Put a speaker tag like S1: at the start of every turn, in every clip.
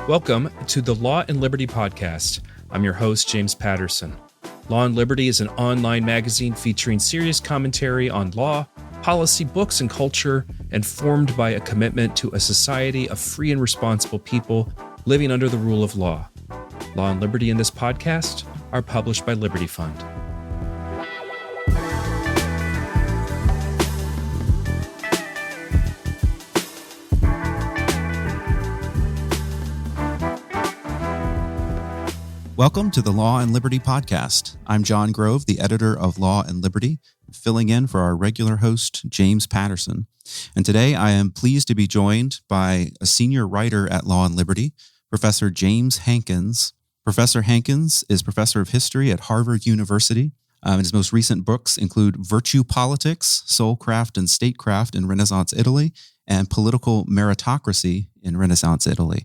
S1: Welcome to the Law and Liberty podcast. I'm your host, James Patterson. Law and Liberty is an online magazine featuring serious commentary on law, policy, books, and culture, and formed by a commitment to a society of free and responsible people living under the rule of law. Law and Liberty in this podcast are published by Liberty Fund.
S2: Welcome to the Law and Liberty podcast. I'm John Grove, the editor of Law and Liberty, filling in for our regular host, James Patterson. And today I am pleased to be joined by a senior writer at Law and Liberty, Professor James Hankins. Professor Hankins is professor of history at Harvard University. His most recent books include Virtue Politics, Soulcraft and Statecraft in Renaissance Italy, and Political Meritocracy in Renaissance Italy.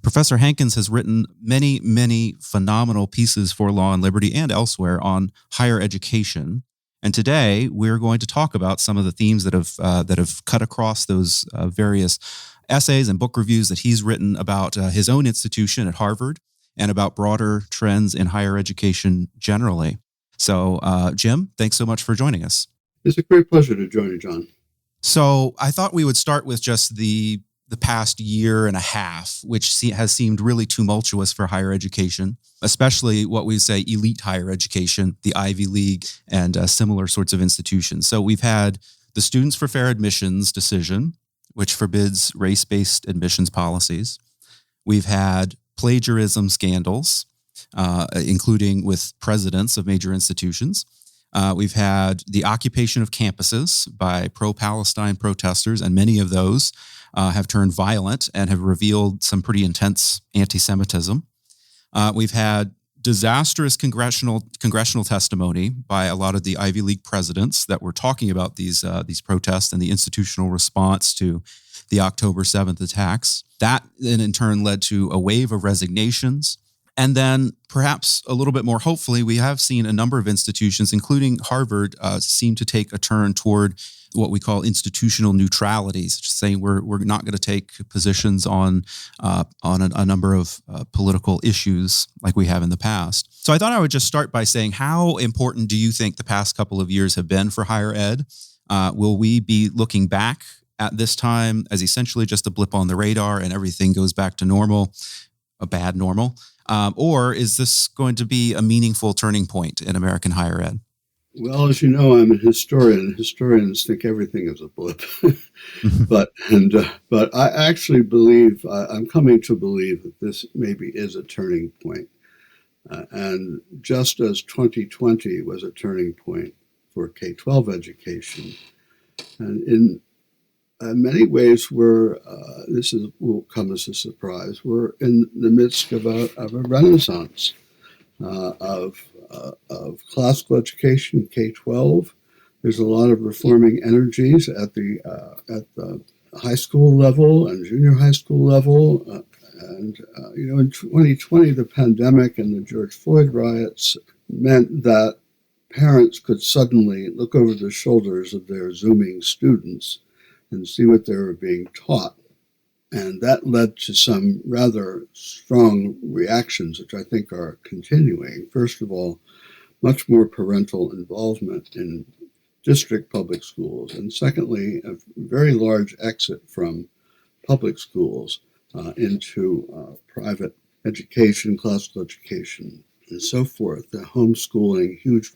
S2: Professor Hankins has written many phenomenal pieces for Law and Liberty and elsewhere on higher education. And today we're going to talk about some of the themes that have cut across those various essays and book reviews that he's written about his own institution at Harvard and about broader trends in higher education generally. So, Jim, thanks so much for joining us.
S3: It's a great pleasure to join you, John.
S2: So I thought we would start with just the past year and a half, which has seemed really tumultuous for higher education, especially what we say elite higher education, the Ivy League, and similar sorts of institutions. So we've had the Students for Fair Admissions decision, which forbids race-based admissions policies. We've had plagiarism scandals, including with presidents of major institutions. We've had the occupation of campuses by pro-Palestine protesters, and many of those have turned violent and have revealed some pretty intense anti-Semitism. We've had disastrous congressional testimony by a lot of the Ivy League presidents that were talking about these protests and the institutional response to the October 7th attacks. That then in turn led to a wave of resignations. And then perhaps a little bit more hopefully, we have seen a number of institutions, including Harvard, seem to take a turn toward what we call institutional neutrality, just saying we're not going to take positions on a number of political issues like we have in the past. So I thought I would just start by saying, how important do you think the past couple of years have been for higher ed? Will we be looking back at this time as essentially just a blip on the radar and everything goes back to normal, a bad normal? Or is this going to be a meaningful turning point in American higher ed?
S3: Well, as you know, I'm a historian. Historians think everything is a blip. But I actually believe, I'm coming to believe that this maybe is a turning point. And just as 2020 was a turning point for K-12 education, and in many ways, will come as a surprise. We're in the midst of a renaissance of classical education, K-12. There's a lot of reforming energies at the high school level and junior high school level. In 2020, the pandemic and the George Floyd riots meant that parents could suddenly look over the shoulders of their Zooming students and see what they were being taught. And that led to some rather strong reactions, which I think are continuing. First of all, much more parental involvement in district public schools. And secondly, a very large exit from public schools into private education, classical education, and so forth. The homeschooling, huge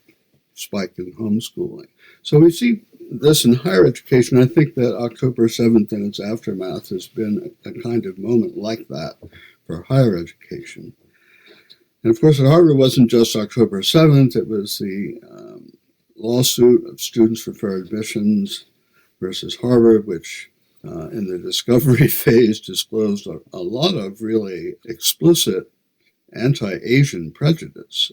S3: spike in homeschooling. So we see this in higher education. I think that October 7th and its aftermath has been a kind of moment like that for higher education. And of course, at Harvard, it wasn't just October 7th. It was the lawsuit of Students for Fair Admissions versus Harvard, which in the discovery phase disclosed a lot of really explicit anti-Asian prejudice.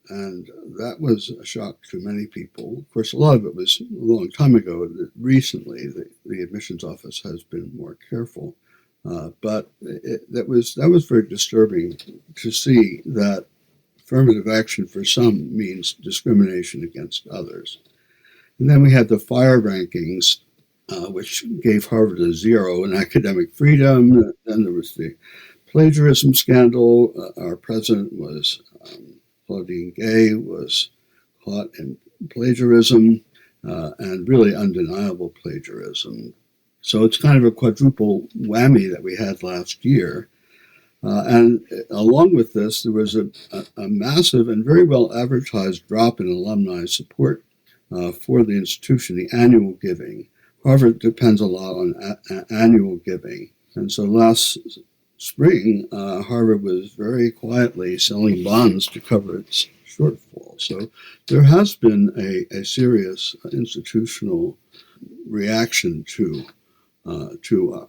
S3: And that was a shock to many people. Of course, a lot of it was a long time ago. Recently, the admissions office has been more careful. But that was very disturbing to see that affirmative action for some means discrimination against others. And then we had the fire rankings which gave Harvard a 0 in academic freedom. Then there was the plagiarism scandal. Our president was Claudine Gay, was caught in plagiarism, and really undeniable plagiarism. So it's kind of a quadruple whammy that we had last year. And along with this, there was a massive and very well advertised drop in alumni support for the institution, the annual giving. Harvard depends a lot on annual giving. And so last spring, Harvard was very quietly selling bonds to cover its shortfall. So there has been a serious institutional reaction to October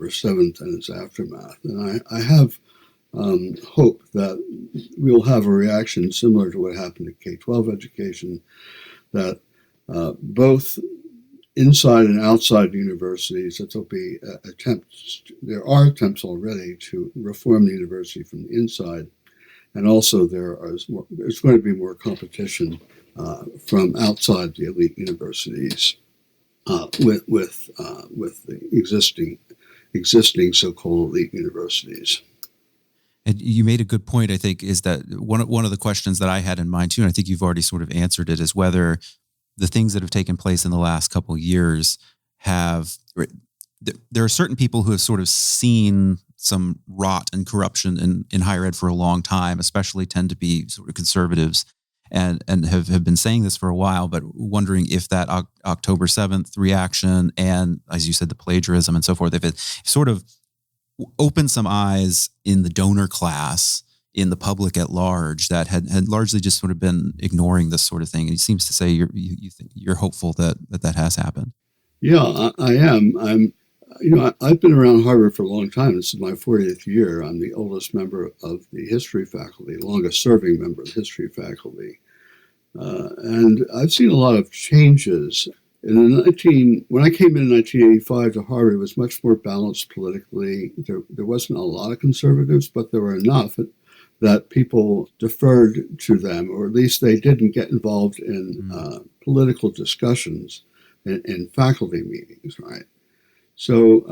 S3: 7th and its aftermath. And I have hope that we'll have a reaction similar to what happened to K-12 education, that both inside and outside universities, that there'll be attempts, there are attempts already to reform the university from the inside. And also there's going to be more competition from outside the elite universities with the existing so-called elite universities.
S2: And you made a good point, I think, is that one of the questions that I had in mind too, and I think you've already sort of answered it, is whether the things that have taken place in the last couple of years there are certain people who have sort of seen some rot and corruption in higher ed for a long time, especially tend to be sort of conservatives and have been saying this for a while, but wondering if that October 7th reaction and, as you said, the plagiarism and so forth, if it sort of opened some eyes in the donor class, in the public at large, that had largely just sort of been ignoring this sort of thing. And he seems to say you're hopeful that has happened.
S3: Yeah, I am. I've been around Harvard for a long time. This is my 40th year. I'm the oldest member of the history faculty, longest serving member of the history faculty. And I've seen a lot of changes. When I came in 1985 to Harvard, it was much more balanced politically. There wasn't a lot of conservatives, but there were enough that people deferred to them, or at least they didn't get involved in political discussions in faculty meetings, right? So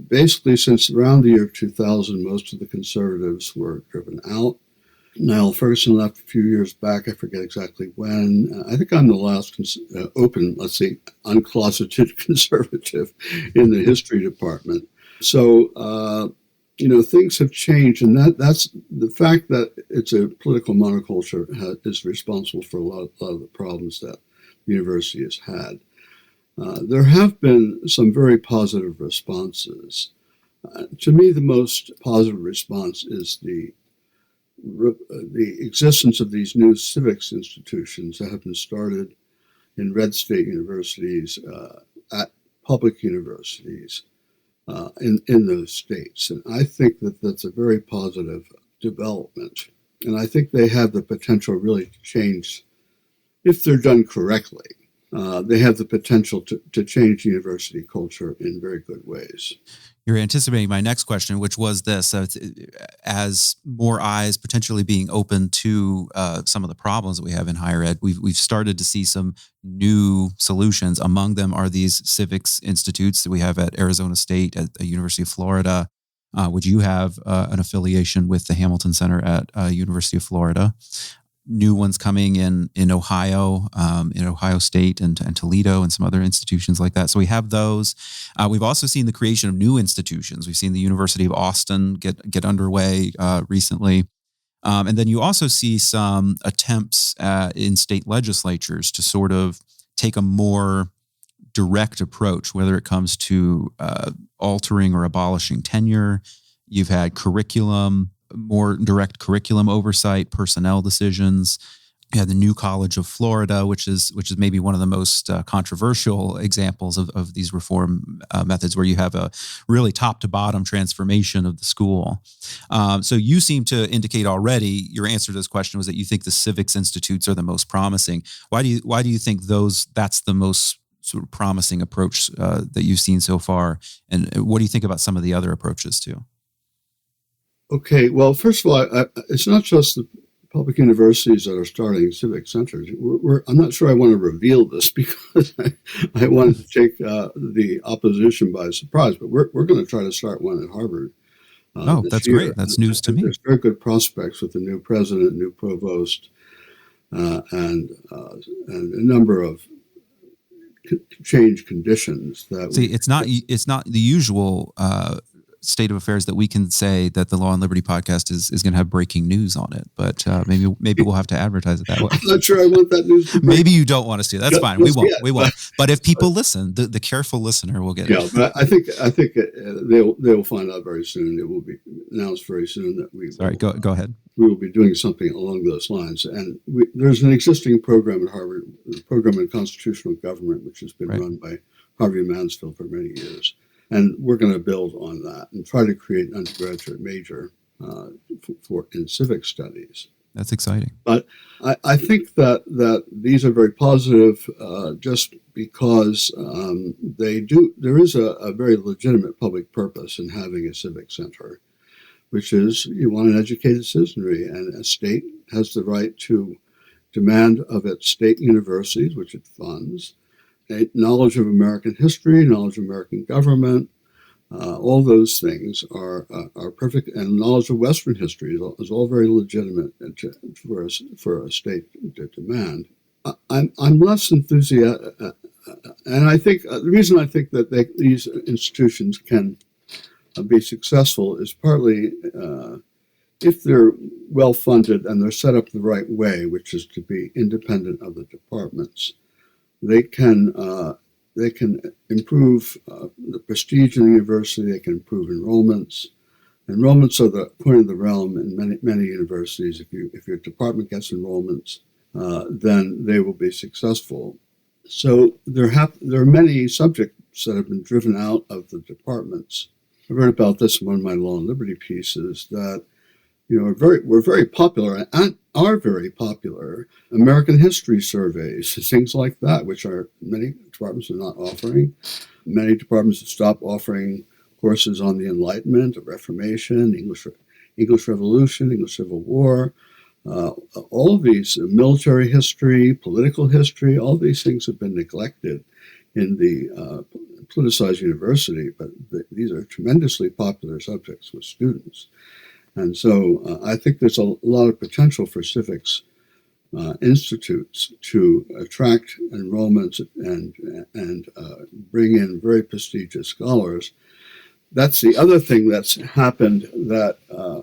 S3: basically, since around the year 2000, most of the conservatives were driven out. Niall Ferguson left a few years back. I forget exactly when. I think I'm the last uncloseted conservative in the history department. So, things have changed, and that's the fact that it's a political monoculture is responsible for a lot of the problems that the university has had. There have been some very positive responses. To me, the most positive response is the existence of these new civics institutions that have been started in red state universities, at public universities in those states. And I think that that's a very positive development. And I think they have the potential really to change, if they're done correctly. They have the potential to change university culture in very good ways.
S2: You're anticipating my next question, which was this: as more eyes potentially being open to some of the problems that we have in higher ed, we've started to see some new solutions. Among them are these civics institutes that we have at Arizona State, at the University of Florida. Would you have an affiliation with the Hamilton Center at University of Florida? New ones coming in Ohio State and Toledo and some other institutions like that. So we have those. We've also seen the creation of new institutions. We've seen the University of Austin get underway recently. And then you also see some attempts in state legislatures to sort of take a more direct approach, whether it comes to altering or abolishing tenure. You've had more direct curriculum oversight, personnel decisions. You have the New College of Florida, which is maybe one of the most controversial examples of these reform methods, where you have a really top to bottom transformation of the school. So you seem to indicate already, your answer to this question was that you think the civics institutes are the most promising. Why do you think that's the most sort of promising approach that you've seen so far? And what do you think about some of the other approaches too?
S3: Okay, well, first of all, it's not just the public universities that are starting civic centers. I'm not sure I want to reveal this because I want to take the opposition by surprise, but we're going to try to start one at Harvard.
S2: That's
S3: year.
S2: great. That's news to me.
S3: There's very good prospects with the new president, new provost, and a number of change conditions that
S2: it's not the usual state of affairs that we can say that the Law and Liberty podcast is going to have breaking news on it, but maybe we'll have to advertise it that way.
S3: I'm not sure I want that news to break.
S2: Maybe you don't want to see it. That's fine. We won't. But if people listen, the careful listener will get it.
S3: Yeah, but I think they'll find out very soon. It will be announced very soon that we.
S2: Sorry, go ahead.
S3: We will be doing something along those lines, and there's an existing program at Harvard, the program in constitutional government, which has been run by Harvey Mansfield for many years. And we're going to build on that and try to create an undergraduate major in civic studies.
S2: That's exciting.
S3: But I think that these are very positive just because there is a very legitimate public purpose in having a civic center, which is you want an educated citizenry, and a state has the right to demand of its state universities, which it funds, knowledge of American history, knowledge of American government, all those things are perfect, and knowledge of Western history is all very legitimate for a state to demand. I'm less enthusiastic, and I think the reason I think that these institutions can be successful is partly if they're well funded and they're set up the right way, which is to be independent of the departments. They can improve the prestige of the university. They can improve enrollments. Enrollments are the point of the realm in many universities. If your department gets enrollments, then they will be successful. So there are many subjects that have been driven out of the departments. I read about this in one of my Law and Liberty pieces that we're very popular and are very popular. American history surveys, things like that, which many departments are not offering. Many departments have stopped offering courses on the Enlightenment, the Reformation, English Revolution, English Civil War. All of these, military history, political history, all these things have been neglected in the politicized university, but these are tremendously popular subjects with students. And so I think there's a lot of potential for civics institutes to attract enrollments and bring in very prestigious scholars. That's the other thing that's happened that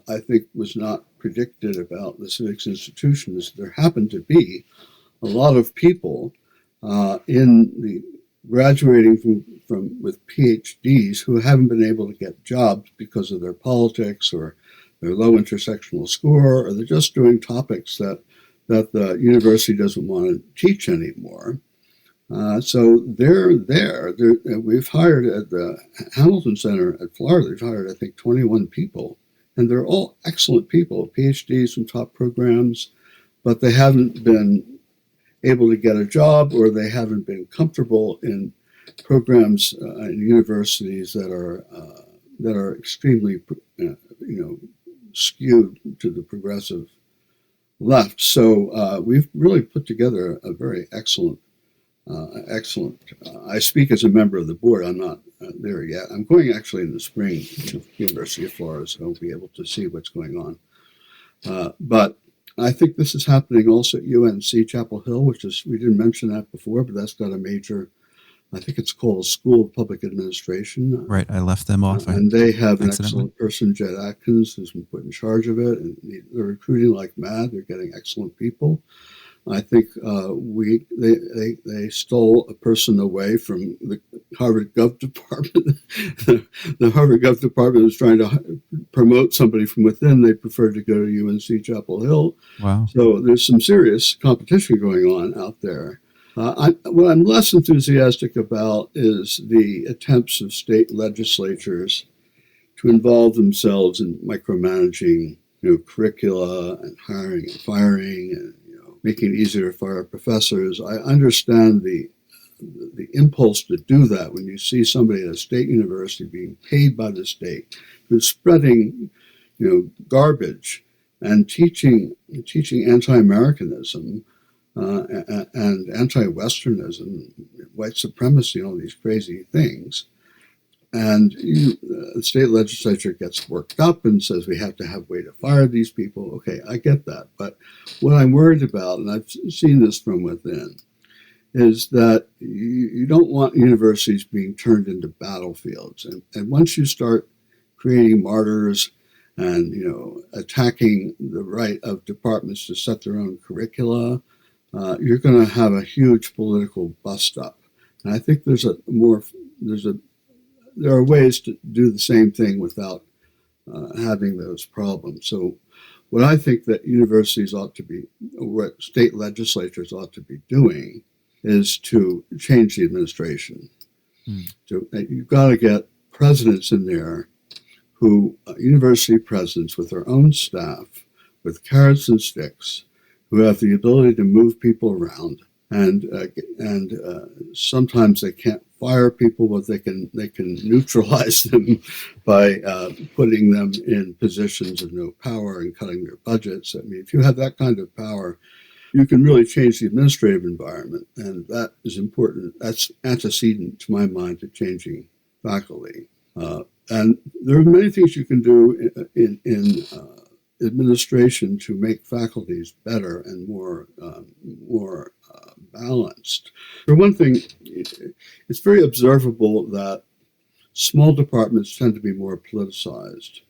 S3: I think was not predicted about the civics institution is there happened to be a lot of people in the graduating with PhDs who haven't been able to get jobs because of their politics or their low intersectional score, or they're just doing topics that the university doesn't want to teach anymore. So they're there. We've hired at the Hamilton Center at Florida, we've hired, I think, 21 people. And they're all excellent people, PhDs from top programs, but they haven't been able to get a job or they haven't been comfortable in programs in universities that are extremely, skewed to the progressive left. So we've really put together a very excellent. I speak as a member of the board. I'm not there yet. I'm going actually in the spring to the University of Florida, so I'll be able to see what's going on. But I think this is happening also at UNC Chapel Hill, we didn't mention that before, but that's got a major, I think it's called School of Public Administration.
S2: Right, I left them off.
S3: And they have an excellent person, Jed Atkins, who's been put in charge of it. And they're recruiting like mad. They're getting excellent people. I think they stole a person away from the Harvard Gov Department. The Harvard Gov Department was trying to promote somebody from within. They preferred to go to UNC Chapel Hill.
S2: Wow.
S3: So there's some serious competition going on out there. What I'm less enthusiastic about is the attempts of state legislatures to involve themselves in micromanaging, curricula and hiring and firing and making it easier to fire professors. I understand the impulse to do that when you see somebody at a state university being paid by the state who's spreading, garbage and teaching anti-Americanism and anti-Westernism, white supremacy, all these crazy things. And the state legislature gets worked up and says we have to have a way to fire these people. Okay, I get that. But what I'm worried about, and I've seen this from within, is that you don't want universities being turned into battlefields. And once you start creating martyrs and attacking the right of departments to set their own curricula, you're going to have a huge political bust up. And I think there are ways to do the same thing without having those problems. So what I think that universities ought to be, or what state legislatures ought to be doing, is to change the administration. You've got to get presidents in there university presidents with their own staff, with carrots and sticks, who have the ability to move people around. And sometimes they can't fire people, but they can neutralize them by putting them in positions of no power and cutting their budgets. I mean, if you have that kind of power, you can really change the administrative environment, and that is important. That's antecedent, to my mind, to changing faculty. And there are many things you can do in administration to make faculties better and more balanced. For one thing, it's very observable that small departments tend to be more politicized.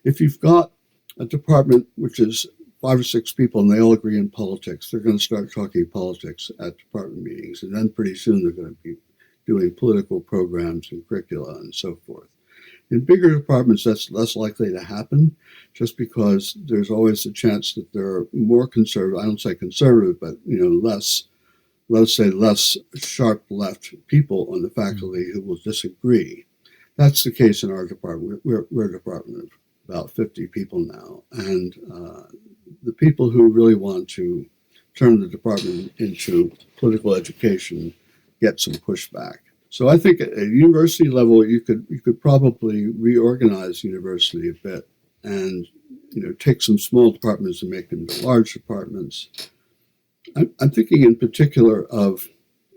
S3: If you've got a department which is 5 or 6 people and they all agree in politics, they're going to start talking politics at department meetings, and then pretty soon they're going to be doing political programs and curricula and so forth. In bigger departments, that's less likely to happen, just because there's always a chance that there are more conservative, I don't say conservative, but less sharp left people on the faculty who will disagree. That's the case in our department. We're a department of about 50 people now, and the people who really want to turn the department into political education get some pushback. So I think at a university level, you could probably reorganize the university a bit and take some small departments and make them into large departments. I'm thinking in particular of,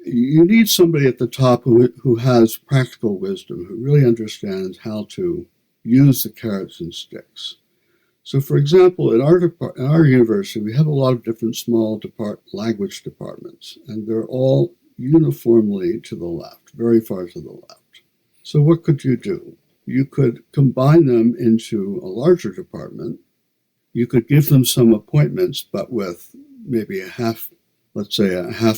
S3: you need somebody at the top who has practical wisdom, who really understands how to use the carrots and sticks. So, for example, in our university, we have a lot of different small language departments, and they're all uniformly to the left, very far to the left. So what could you do? You could combine them into a larger department. You could give them some appointments, but with maybe a half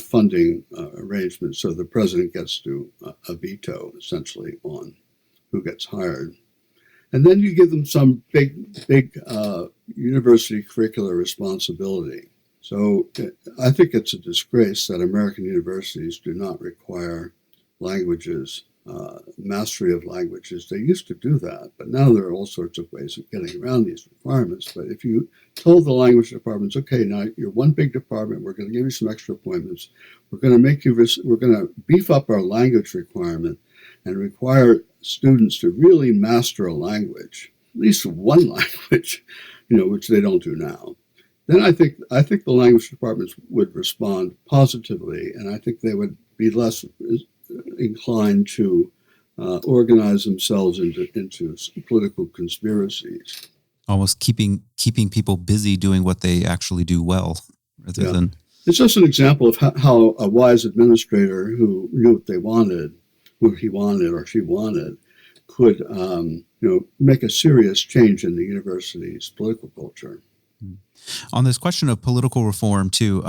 S3: funding arrangement, so the president gets to a veto, essentially, on who gets hired. And then you give them some big university curricular responsibility. So I think it's a disgrace that American universities do not require languages, mastery of languages. They used to do that, but now there are all sorts of ways of getting around these requirements. But if you told the language departments, okay, now you're one big department, we're going to give you some extra appointments, we're going to beef up our language requirement and require students to really master a language, at least one language, which they don't do now. Then I think the language departments would respond positively, and I think they would be less inclined to organize themselves into political conspiracies.
S2: Almost keeping people busy doing what they actually do well, rather than.
S3: It's just an example of how a wise administrator who knew what they wanted, who he wanted or she wanted, could make a serious change in the university's political culture.
S2: On this question of political reform, too,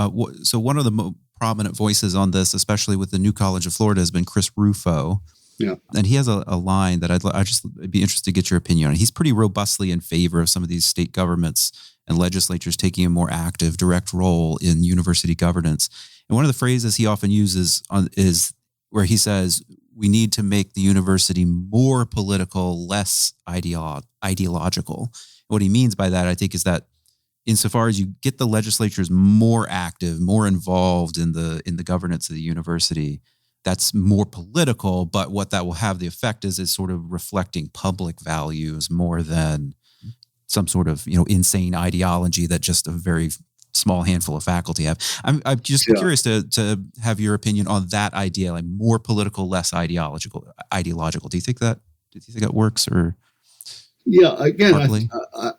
S2: so one of the prominent voices on this, especially with the New College of Florida, has been Chris Rufo.
S3: Yeah.
S2: And he has a line that I'd be interested to get your opinion on. He's pretty robustly in favor of some of these state governments and legislatures taking a more active, direct role in university governance. And one of the phrases he often uses is where he says, we need to make the university more political, less ideological. What he means by that, I think, is that insofar as you get the legislatures more active, more involved in the governance of the university, that's more political, but what that will have the effect is sort of reflecting public values more than some sort of, insane ideology that just a very small handful of faculty have. I'm just curious to have your opinion on that idea, like more political, less ideological. Do you think that works, or?
S3: Yeah, again,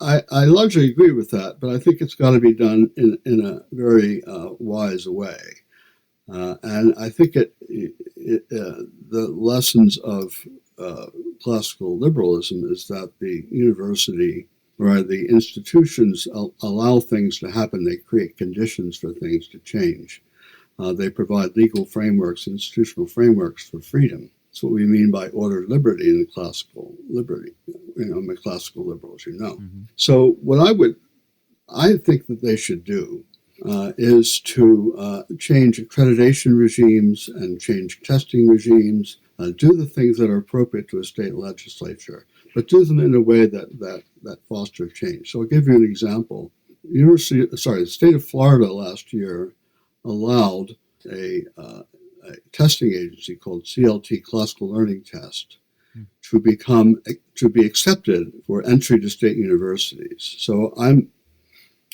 S3: I largely agree with that, but I think it's got to be done in a very wise way. And I think the lessons of classical liberalism is that the university or the institutions allow things to happen. They create conditions for things to change. They provide legal frameworks, institutional frameworks for freedom. That's what we mean by ordered liberty in the classical liberty. I'm a classical liberal, as you know. Mm-hmm. So what I think that they should do is to change accreditation regimes and change testing regimes, do the things that are appropriate to a state legislature, but do them in a way that fosters change. So I'll give you an example. The state of Florida last year allowed a testing agency called CLT, Classical Learning Test, to be accepted for entry to state universities. So I'm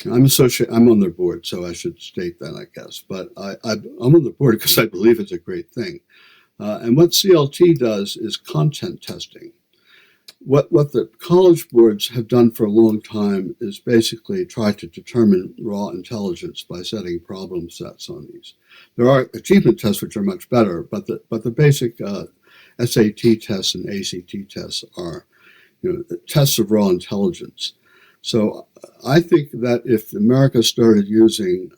S3: on their board, so I should state that, I guess. But I'm on the board because I believe it's a great thing. And what CLT does is content testing. What the college boards have done for a long time is basically try to determine raw intelligence by setting problem sets on these. There are achievement tests which are much better, but the basic SAT tests and ACT tests are tests of raw intelligence. So I think that if America started using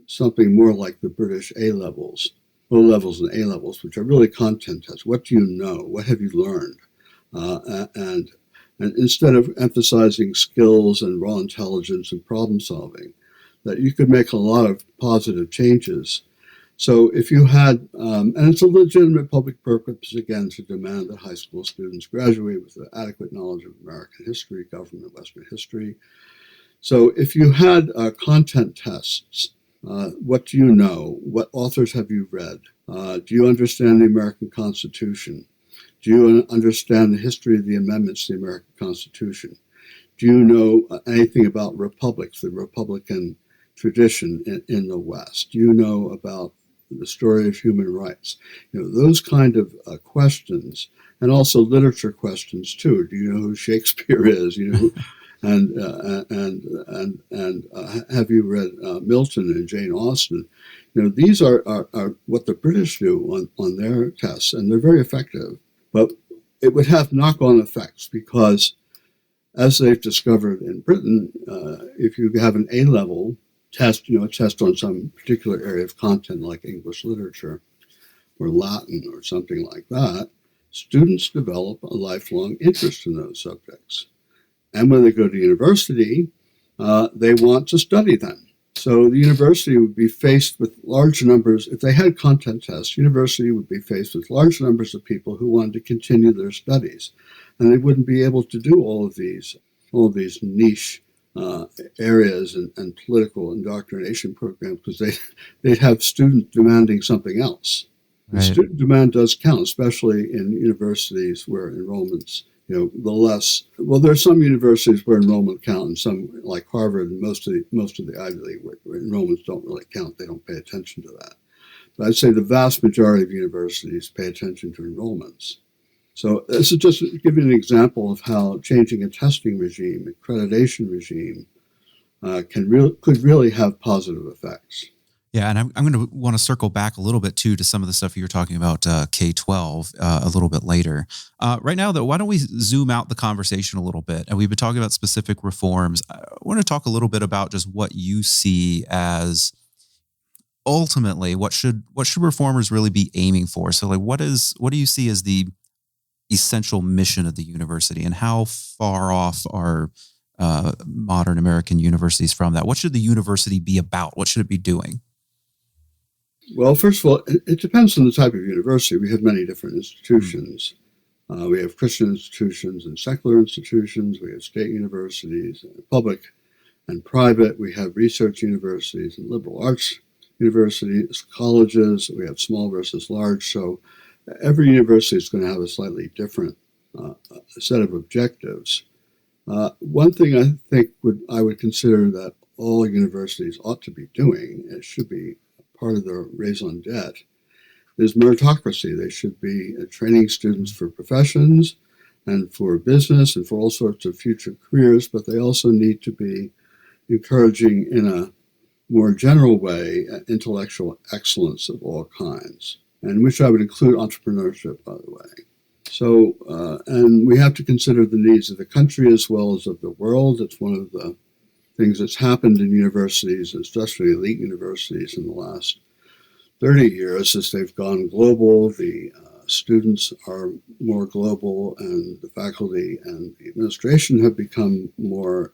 S3: something more like the British A-levels, O-levels and A-levels, which are really content tests, what do you know? What have you learned? And instead of emphasizing skills and raw intelligence and problem solving, that you could make a lot of positive changes. So if you had, and it's a legitimate public purpose, again, to demand that high school students graduate with adequate knowledge of American history, government, Western history. So if you had content tests, what do you know? What authors have you read? Do you understand the American Constitution? Do you understand the history of the amendments to the American Constitution? Do you know anything about republics, the Republican tradition in the West? Do you know about the story of human rights? Those kind of questions, and also literature questions too. Do you know who Shakespeare is? And have you read Milton and Jane Austen? These are what the British do on their tests, and they're very effective. But it would have knock-on effects because, as they've discovered in Britain, if you have an A-level test, a test on some particular area of content like English literature or Latin or something like that, students develop a lifelong interest in those subjects. And when they go to university, they want to study them. So the university would be faced with large numbers. If they had content tests, university would be faced with large numbers of people who wanted to continue their studies. And they wouldn't be able to do all of these niche areas and political indoctrination programs because they'd have students demanding something else. Right. Student demand does count, especially in universities where enrollments, there's some universities where enrollment count, and some like Harvard and most of the Ivy League where enrollments don't really count. They don't pay attention to that. But I'd say the vast majority of universities pay attention to enrollments. So this is just to give you an example of how changing a testing regime, accreditation regime, could really have positive effects.
S2: Yeah, and I'm going to want to circle back a little bit, too, to some of the stuff you were talking about K-12 a little bit later. Right now, though, why don't we zoom out the conversation a little bit? And we've been talking about specific reforms. I want to talk a little bit about just what you see as ultimately what should reformers really be aiming for? So, like, what do you see as the essential mission of the university, and how far off are modern American universities from that? What should the university be about? What should it be doing?
S3: Well, first of all, it depends on the type of university. We have many different institutions. We have Christian institutions and secular institutions. We have state universities, public and private. We have research universities and liberal arts universities, colleges. We have small versus large. So every university is going to have a slightly different set of objectives. One thing I think I would consider that all universities ought to be doing, it should be part of their raison d'etre, is meritocracy. They should be training students for professions and for business and for all sorts of future careers, but they also need to be encouraging in a more general way intellectual excellence of all kinds, and which I would include entrepreneurship, by the way. So, and we have to consider the needs of the country as well as of the world. It's one of the things that's happened in universities, especially elite universities, in the last 30 years as they've gone global. The students are more global, and the faculty and the administration have become more,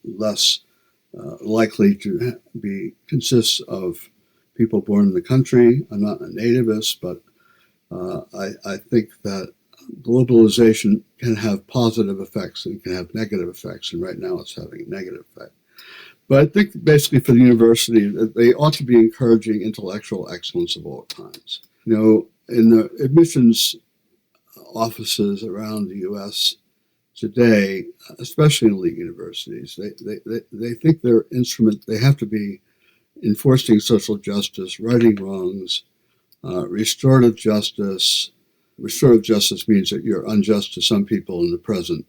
S3: less likely to consist of people born in the country. I'm not a nativist, but I think that globalization can have positive effects and can have negative effects, and right now it's having a negative effect. But I think basically for the university, they ought to be encouraging intellectual excellence of all kinds. In the admissions offices around the U.S. today, especially in elite universities, they think their instrument, they have to be enforcing social justice, righting wrongs, restorative justice. Restorative justice means that you're unjust to some people in the present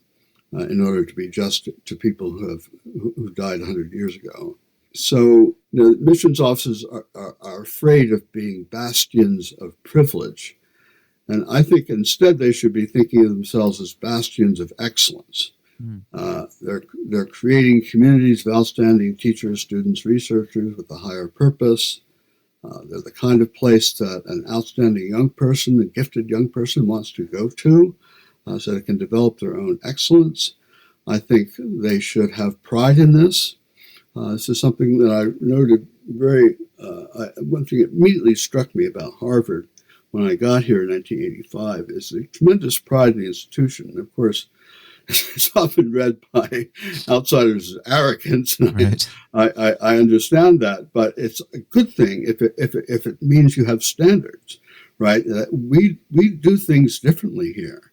S3: in order to be just to people who died 100 years ago. So admissions offices are afraid of being bastions of privilege. And I think instead they should be thinking of themselves as bastions of excellence. They're creating communities of outstanding teachers, students, researchers with a higher purpose. They're the kind of place that an outstanding young person, a gifted young person wants to go to so they can develop their own excellence. I think they should have pride in this. This is something that I noted one thing that immediately struck me about Harvard when I got here in 1985 is the tremendous pride in the institution. And of course, it's often read by outsiders as arrogance, and
S2: Right.
S3: I understand that, but it's a good thing if it means you have standards, right? We do things differently here,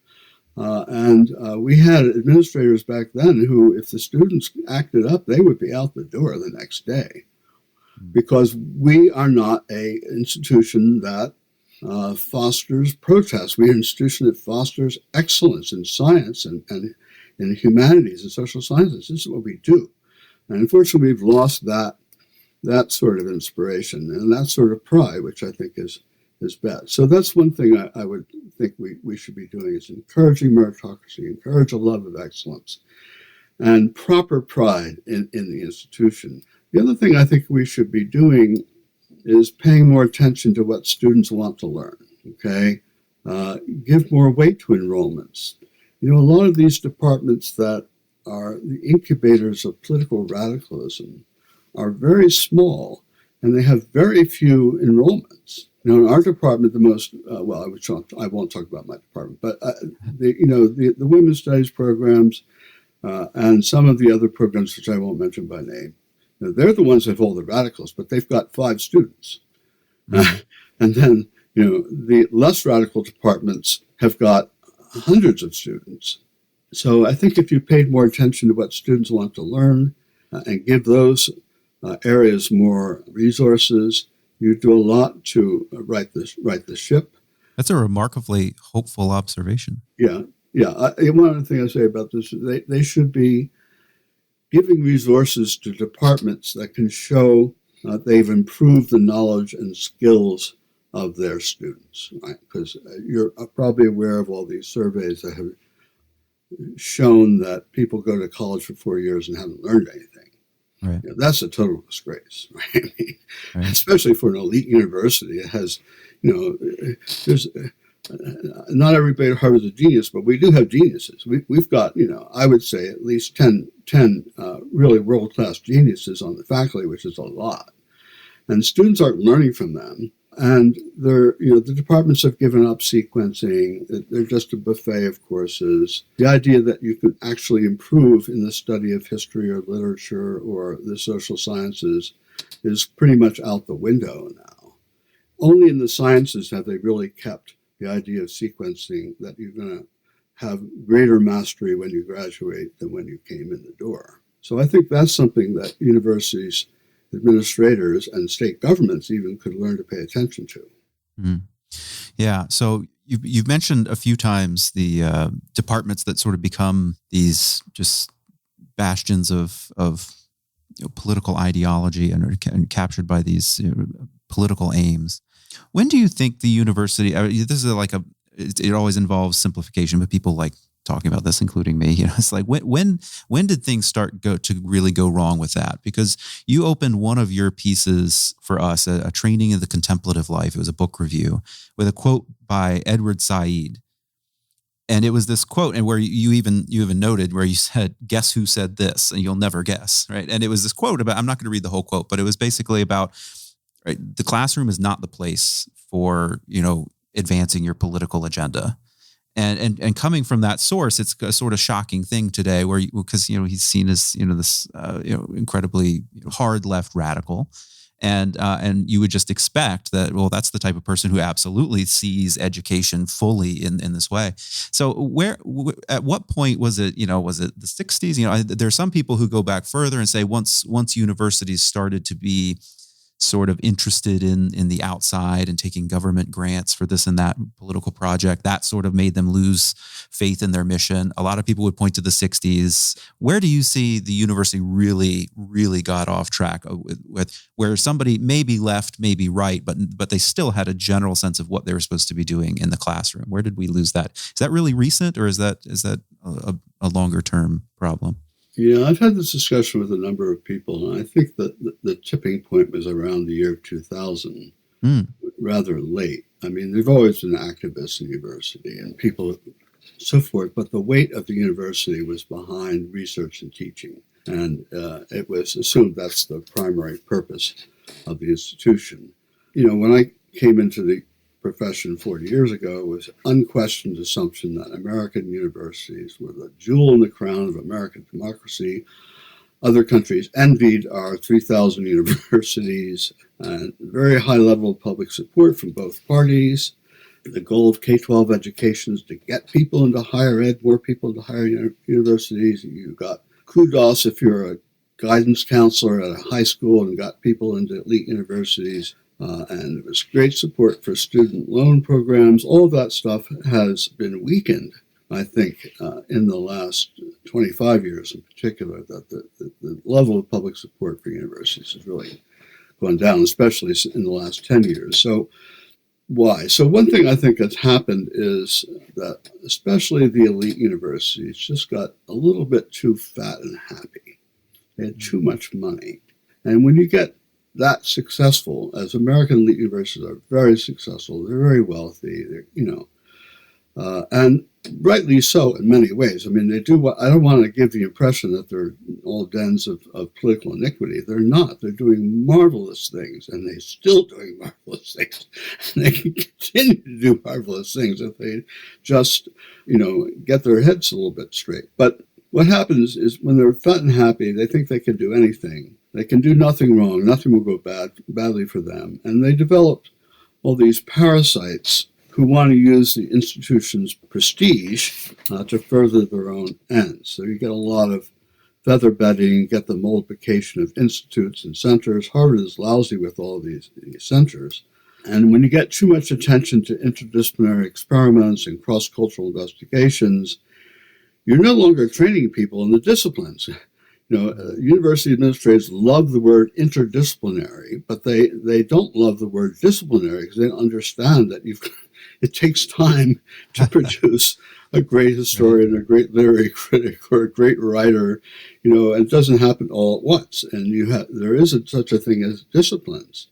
S3: and we had administrators back then who, if the students acted up, they would be out the door the next day, because we are not a institution that fosters protest. We're an institution that fosters excellence in science and in humanities and social sciences. This is what we do. And unfortunately, we've lost that sort of inspiration and that sort of pride, which I think is bad. So that's one thing I would think we should be doing, is encouraging meritocracy, encourage a love of excellence, and proper pride in the institution. The other thing I think we should be doing is paying more attention to what students want to learn, okay? Give more weight to enrollments. A lot of these departments that are the incubators of political radicalism are very small, and they have very few enrollments. In our department, the most, I won't talk about my department, but the women's studies programs and some of the other programs, which I won't mention by name, they're the ones that have all the radicals, but they've got 5 students. And then, the less radical departments have got hundreds of students. So I think if you paid more attention to what students want to learn and give those areas more resources, you do a lot to right the ship.
S2: That's a remarkably hopeful observation.
S3: Yeah. One other thing I say about this is they should be giving resources to departments that can show they've improved the knowledge and skills of their students, right? Because you're probably aware of all these surveys that have shown that people go to college for 4 years and haven't learned anything.
S2: Right.
S3: That's a total disgrace, right?
S2: Right.
S3: Especially for an elite university. It has, there's not everybody at Harvard's a genius, but we do have geniuses. We've got, I would say at least 10 really world-class geniuses on the faculty, which is a lot. And students aren't learning from them. And the departments have given up sequencing. They're just a buffet of courses. The idea that you can actually improve in the study of history or literature or the social sciences is pretty much out the window now. Only in the sciences have they really kept the idea of sequencing, that you're going to have greater mastery when you graduate than when you came in the door. So I think that's something that universities, administrators, and state governments even could learn to pay attention to.
S2: Mm. Yeah. So you've mentioned a few times the departments that sort of become these just bastions of political ideology and captured by these political aims. When do you think the university? This is it always involves simplification, but people like talking about this, including me. It's like when did things start to really go wrong with that? Because you opened one of your pieces for us, a training in the contemplative life. It was a book review with a quote by Edward Said. And it was this quote, and where you even noted where you said, "Guess who said this?" And you'll never guess, right? And it was this quote about, I'm not going to read the whole quote, but it was basically about, right, the classroom is not the place for, advancing your political agenda. And coming from that source, it's a sort of shocking thing today, because he's seen as this incredibly hard left radical. And you would just expect that, well, that's the type of person who absolutely sees education fully in this way. So at what point was it, was it the 60s? There are some people who go back further and say once universities started to be sort of interested in the outside and taking government grants for this and that political project, that sort of made them lose faith in their mission. A lot of people would point to the 60s. Where do you see the university really, really got off track with where somebody maybe left, maybe right, but they still had a general sense of what they were supposed to be doing in the classroom? Where did we lose that? Is that really recent, or is that a longer term problem?
S3: Yeah, I've had this discussion with a number of people, and I think that the tipping point was around the year 2000, rather late. I mean, there've always been activists in the university and people, so forth, but the weight of the university was behind research and teaching, and it was assumed that's the primary purpose of the institution. When I came into the profession 40 years ago, it was unquestioned assumption that American universities were the jewel in the crown of American democracy. Other countries envied our 3,000 universities, and very high level of public support from both parties. The goal of K-12 education is to get people into higher ed, more people into higher universities. You got kudos if you're a guidance counselor at a high school and got people into elite universities. And there was great support for student loan programs. All of that stuff has been weakened, I think, in the last 25 years in particular, that the level of public support for universities has really gone down, especially in the last 10 years. So why? So one thing I think that's happened is that especially the elite universities just got a little bit too fat and happy. They had too much money. And when you get that successful, as American elite universities are very successful, they're very wealthy, and rightly so in many ways. I mean, they do what I don't want to give the impression that they're all dens of political iniquity. They're not. They're doing marvelous things, and they're still doing marvelous things. And they can continue to do marvelous things if they just, get their heads a little bit straight. But what happens is when they're fat and happy, they think they can do anything. They can do nothing wrong. Nothing will go badly for them. And they developed all these parasites who want to use the institution's prestige to further their own ends. So you get a lot of feather bedding, you get the multiplication of institutes and centers. Harvard is lousy with all of these centers. And when you get too much attention to interdisciplinary experiments and cross-cultural investigations, you're no longer training people in the disciplines. University administrators love the word interdisciplinary, but they don't love the word disciplinary because they don't understand that it takes time to produce a great historian, a great literary critic, or a great writer, and it doesn't happen all at once. And there isn't such a thing as disciplines.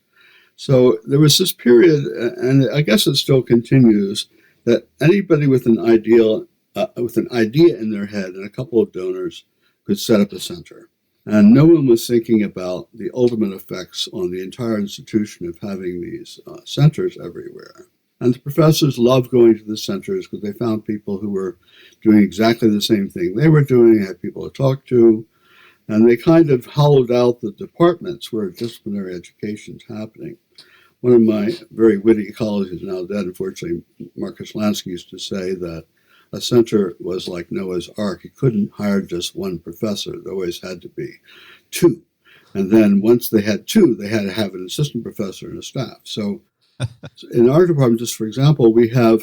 S3: So there was this period, and I guess it still continues, that anybody with an idea in their head and a couple of donors could set up a center. And no one was thinking about the ultimate effects on the entire institution of having these centers everywhere. And the professors loved going to the centers because they found people who were doing exactly the same thing they were doing, had people to talk to, and they kind of hollowed out the departments where disciplinary education is happening. One of my very witty colleagues, who's now dead, unfortunately, Marcus Lansky, used to say that a center was like Noah's Ark. You couldn't hire just one professor. There always had to be two. And then once they had two, they had to have an assistant professor and a staff. So in our department, just for example, we have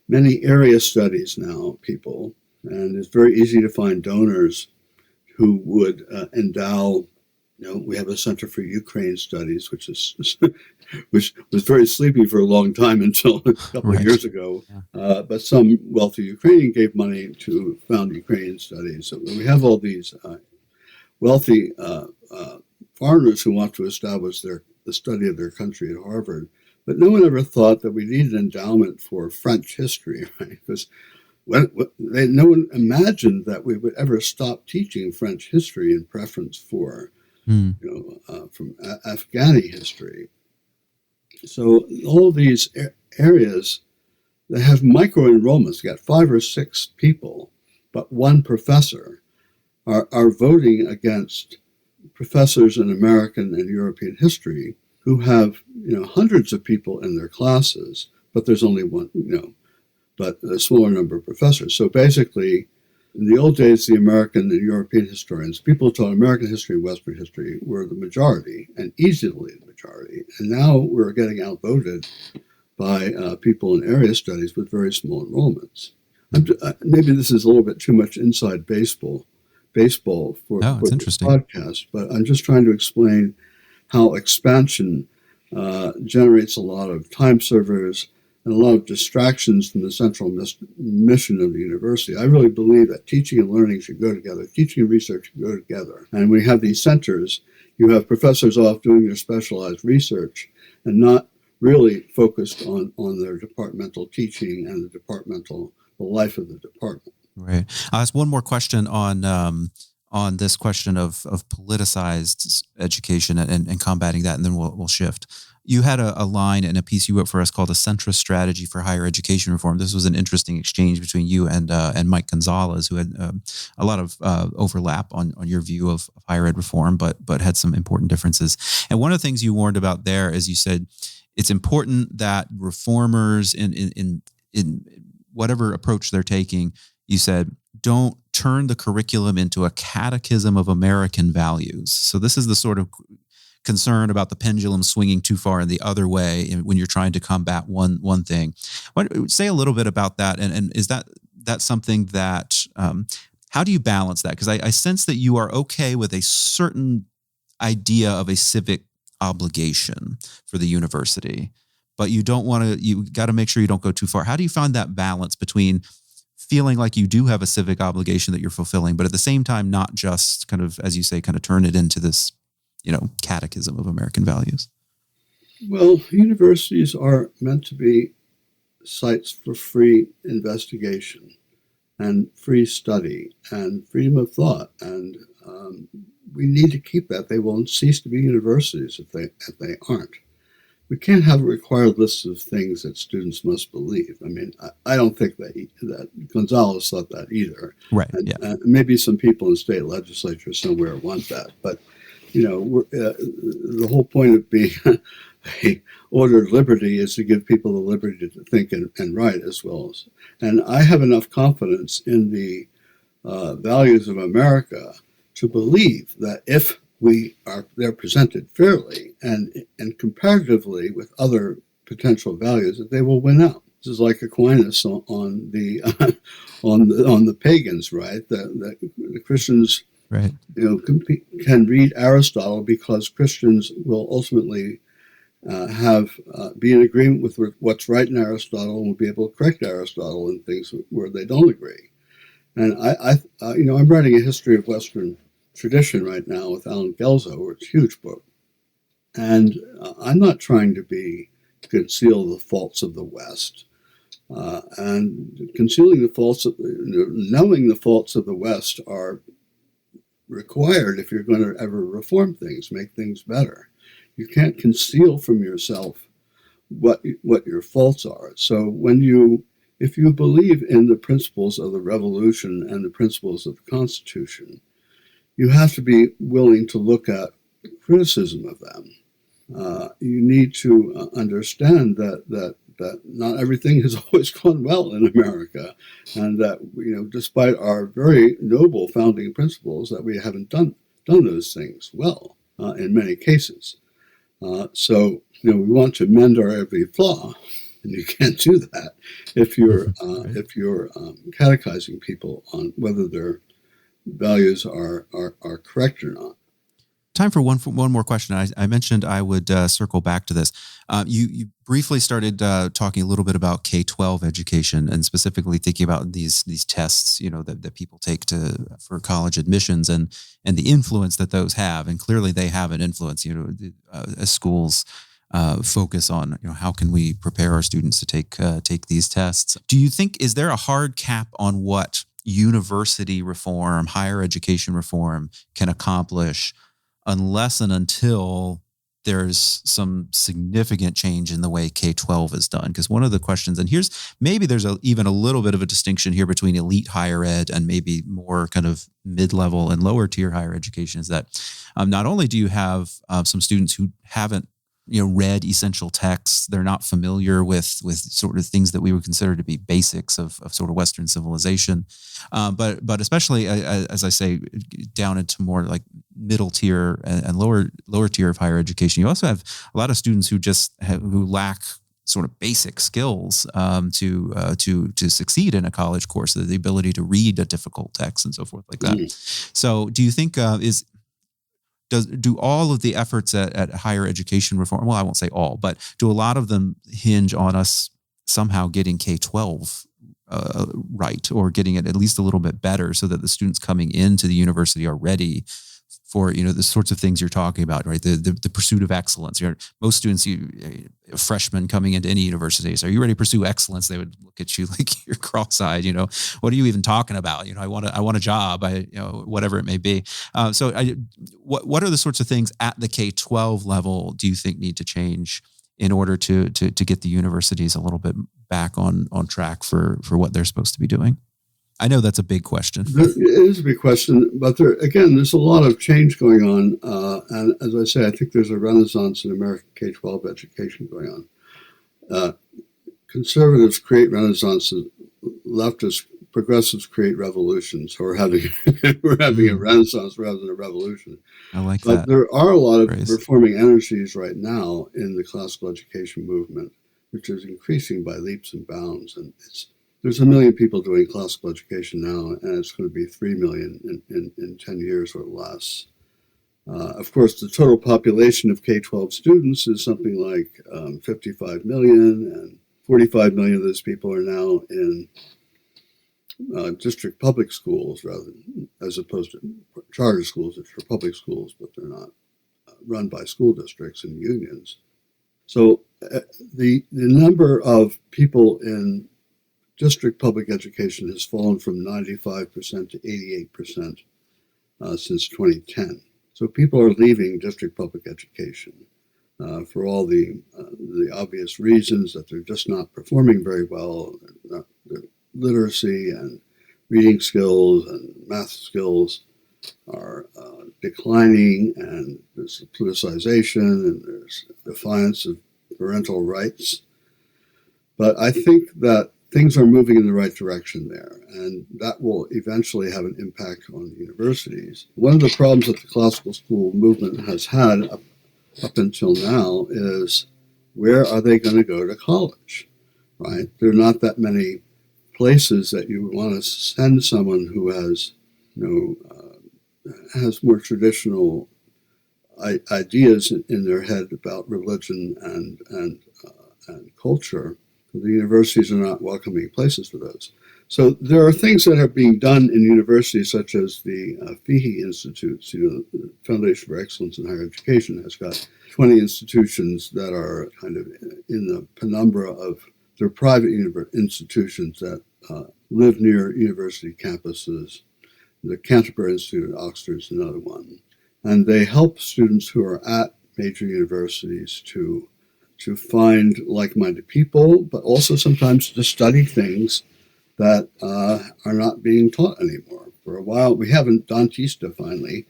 S3: many area studies now, people, and it's very easy to find donors who would endow. We have a Center for Ukraine Studies, which was very sleepy for a long time until a couple of years ago. Yeah. But some wealthy Ukrainian gave money to found Ukrainian Studies. So we have all these wealthy foreigners who want to establish the study of their country at Harvard. But no one ever thought that we needed an endowment for French history, right? Because no one imagined that we would ever stop teaching French history in preference for from Afghani history. So all these areas, they have micro enrollments. You got 5 or 6 people, but one professor are voting against professors in American and European history who have hundreds of people in their classes, but there's only one, but a smaller number of professors. So basically, in the old days, the American and European historians, people who taught American history and Western history were the majority, and easily the majority. And now we're getting outvoted by people in area studies with very small enrollments. Maybe this is a little bit too much inside baseball for this podcast, but I'm just trying to explain how expansion generates a lot of time servers and a lot of distractions from the central mission of the university. I really believe that teaching and learning should go together. Teaching and research should go together. And we have these centers. You have professors off doing their specialized research and not really focused on their departmental teaching and the life of the department.
S2: Right. I'll ask one more question on this question of politicized education and combating that, and then we'll shift. You had a line in a piece you wrote for us called "A Centrist Strategy for Higher Education Reform." This was an interesting exchange between you and Mike Gonzalez, who had a lot of overlap on your view of higher ed reform, but had some important differences. And one of the things you warned about there is you said it's important that reformers in whatever approach they're taking, you said, don't turn the curriculum into a catechism of American values. So this is the sort of concern about the pendulum swinging too far in the other way when you're trying to combat one thing. Say a little bit about that, and is that something that, how do you balance that? Because I sense that you are okay with a certain idea of a civic obligation for the university, but you got to make sure you don't go too far. How do you find that balance between feeling like you do have a civic obligation that you're fulfilling, but at the same time, not just kind of, as you say, kind of turn it into this, catechism of American values?
S3: Well, universities are meant to be sites for free investigation and free study and freedom of thought. And we need to keep that. They won't cease to be universities if they aren't. We can't have a required list of things that students must believe. I mean, I don't think that Gonzalez thought that either.
S2: Right.
S3: And,
S2: yeah.
S3: Maybe some people in the state legislature somewhere want that. But, the whole point of being a ordered liberty is to give people the liberty to think and write as well as. And I have enough confidence in the values of America to believe that if they're presented fairly and comparatively with other potential values, that they will win out. This is like Aquinas on the on the pagans, right? The Christians,
S2: right?
S3: Can read Aristotle because Christians will ultimately be in agreement with what's right in Aristotle and will be able to correct Aristotle in things where they don't agree. And I'm writing a history of Western tradition right now with Alan Gelzo. It's a huge book. And I'm not trying to conceal the faults of the West. And concealing the faults, knowing the faults of the West are required if you're going to ever reform things, make things better. You can't conceal from yourself what your faults are. So if you believe in the principles of the revolution and the principles of the Constitution, you have to be willing to look at criticism of them. You need to understand that that not everything has always gone well in America, and that, despite our very noble founding principles, that we haven't done those things well in many cases. So we want to mend our every flaw, and you can't do that if you're catechizing people on whether their values are correct or not.
S2: Time for one more question. I mentioned I would circle back to this. You briefly started talking a little bit about K-12 education, and specifically thinking about these tests, that people take for college admissions, and the influence that those have. And clearly, they have an influence. As schools focus on how can we prepare our students to take these tests. Do you think, is there a hard cap on what university reform, higher education reform can accomplish, unless and until there's some significant change in the way K-12 is done? Because one of the questions, and there's even a little bit of a distinction here between elite higher ed and maybe more kind of mid-level and lower tier higher education, is that not only do you have some students who haven't read essential texts, they're not familiar with sort of things that we would consider to be basics of sort of Western civilization, but especially, as I say, down into more like middle tier and lower tier of higher education, you also have a lot of students who lack sort of basic skills to succeed in a college course, the ability to read a difficult text and so forth like that. So, do you think do all of the efforts at higher education reform, well, I won't say all, but do a lot of them hinge on us somehow getting K-12 right, or getting it at least a little bit better, so that the students coming into the university are ready for the sorts of things you're talking about, right? The pursuit of excellence. Most students, freshmen coming into any university, say, "Are you ready to pursue excellence?" They would look at you like you're cross-eyed. What are you even talking about? I want a job. Whatever it may be. What are the sorts of things at the K-12 level do you think need to change in order to get the universities a little bit back on track for what they're supposed to be doing? I know that's a big question.
S3: It is a big question, but there's a lot of change going on. And as I say, I think there's a renaissance in American K-12 education going on. Conservatives create renaissances, leftists, progressives create revolutions. So we're having a renaissance rather than a revolution.
S2: I like
S3: that. But there are a lot of reforming energies right now in the classical education movement, which is increasing by leaps and bounds. And there's 1 million people doing classical education now, and it's going to be 3 million in 10 years or less. Of course, the total population of K-12 students is something like 55 million, and 45 million of those people are now in district public schools, as opposed to charter schools, which are public schools, but they're not run by school districts and unions. So the number of people in district public education has fallen from 95% to 88% since 2010. So people are leaving district public education for all the obvious reasons that they're just not performing very well. Their literacy and reading skills and math skills are declining, and there's politicization, and there's defiance of parental rights. But I think that things are moving in the right direction there, and that will eventually have an impact on the universities. One of the problems that the classical school movement has had up until now is, where are they going to go to college, right? There are not that many places that you want to send someone who has, has more traditional ideas in their head about religion and culture. The universities are not welcoming places for those. So there are things that are being done in universities, such as the FIHE institutes. The Foundation for Excellence in Higher Education has got 20 institutions that are kind of in the penumbra of their private institutions that live near university campuses. The Canterbury Institute at Oxford is another one. And they help students who are at major universities to find like-minded people, but also sometimes to study things that are not being taught anymore. For a while, we have Dantista finally,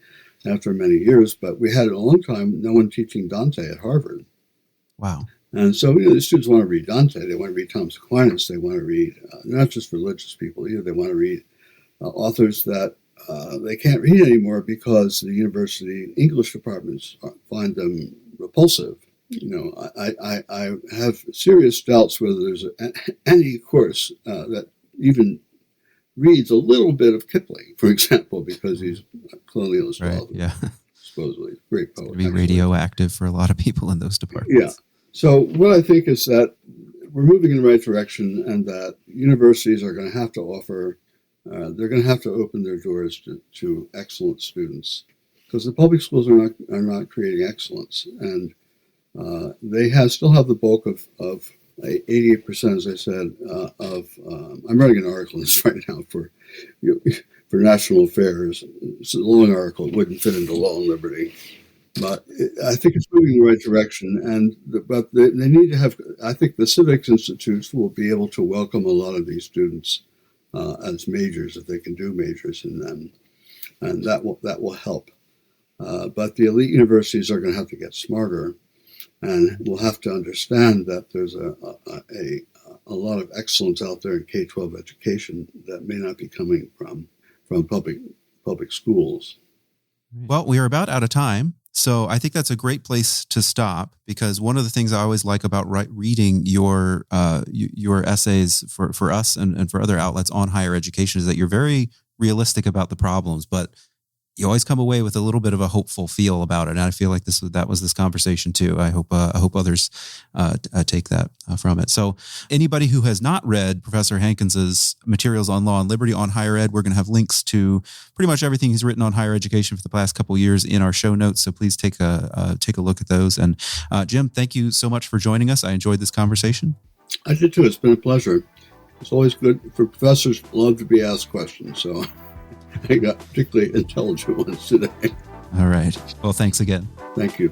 S3: after many years, but we had a long time no one teaching Dante at Harvard.
S2: Wow.
S3: And so, the students want to read Dante, they want to read Thomas Aquinas, they want to read not just religious people either, they want to read authors that they can't read anymore because the university English departments find them repulsive. I have serious doubts whether there's any course that even reads a little bit of Kipling, for example, because he's a colonialist author.
S2: Yeah.
S3: Supposedly, great poet.
S2: It's going to be radioactive for a lot of people in those departments.
S3: Yeah. So what I think is that we're moving in the right direction, and that universities are going to have to offer, they're going to have to open their doors to excellent students, because the public schools are not creating excellence, and they still have the bulk of 88%, as I said, I'm writing an article on this right now for National Affairs. It's a long article. It wouldn't fit into Law and Liberty. But I think it's moving in the right direction. But they need to have, I think the civics institutes will be able to welcome a lot of these students as majors, if they can do majors in them. And that will help. But the elite universities are going to have to get smarter. And we'll have to understand that there's a lot of excellence out there in K-12 education that may not be coming from public schools.
S2: Well, we are about out of time, so I think that's a great place to stop, because one of the things I always like about reading your essays for us and for other outlets on higher education is that you're very realistic about the problems, but you always come away with a little bit of a hopeful feel about it. And I feel like that was this conversation too. I hope others take that from it. So anybody who has not read Professor Hankins's materials on law and liberty on higher ed, we're going to have links to pretty much everything he's written on higher education for the past couple of years in our show notes. So please take a look at those. And Jim, thank you so much for joining us. I enjoyed this conversation.
S3: I did too. It's been a pleasure. It's always good for professors love to be asked questions. So I got particularly intelligent ones today.
S2: All right. Well, thanks again.
S3: Thank you.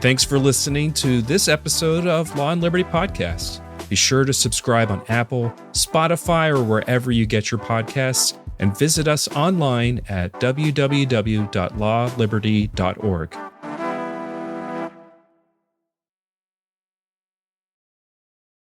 S1: Thanks for listening to this episode of Law and Liberty Podcast. Be sure to subscribe on Apple, Spotify, or wherever you get your podcasts, and visit us online at www.lawliberty.org.